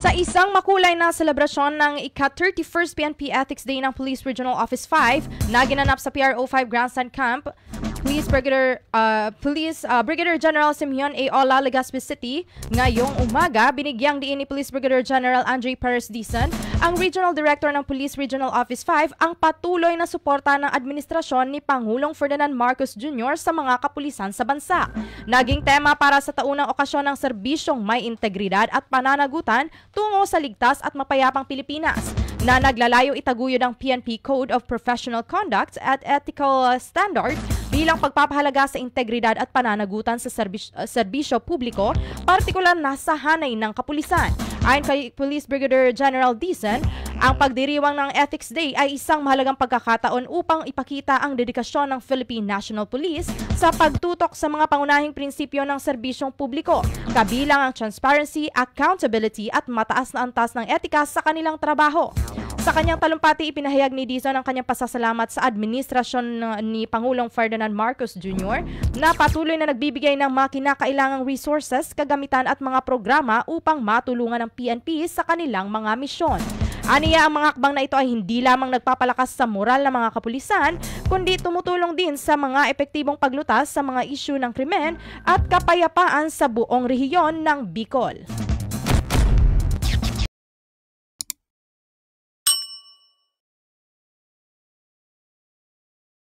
Sa isang makulay na selebrasyon ng ika-31st PNP Ethics Day ng Police Regional Office 5 na ginanap sa PRO 5 Grandstand Camp, Brigadier General Simeon A. Ola, Legazpi City, ngayong umaga, binigyang diin ni Police Brigadier General Andre Perez Dizon, ang Regional Director ng Police Regional Office 5, ang patuloy na suporta ng administrasyon ni Pangulong Ferdinand Marcos Jr. sa mga kapulisan sa bansa. Naging tema para sa taunang okasyon ng serbisyong may integridad at pananagutan tungo sa ligtas at mapayapang Pilipinas na naglalayo itaguyod ang PNP Code of Professional Conduct at Ethical Standard bilang pagpapahalaga sa integridad at pananagutan sa serbisyo publiko, partikular na sa hanay ng kapulisan. Ayon kay Police Brigadier General Dizon, ang pagdiriwang ng Ethics Day ay isang mahalagang pagkakataon upang ipakita ang dedikasyon ng Philippine National Police sa pagtutok sa mga pangunahing prinsipyo ng serbisyong publiko, kabilang ang transparency, accountability at mataas na antas ng etika sa kanilang trabaho. Sa kanyang talumpati, ipinahayag ni Dizon ang kanyang pasasalamat sa administrasyon ni Pangulong Ferdinand Marcos Jr. na patuloy na nagbibigay ng mga kinakailangang resources, kagamitan at mga programa upang matulungan ang PNP sa kanilang mga misyon. Aniya, ang mga hakbang na ito ay hindi lamang nagpapalakas sa moral ng mga kapulisan, kundi tumutulong din sa mga epektibong paglutas sa mga isyu ng krimen at kapayapaan sa buong rehiyon ng Bicol.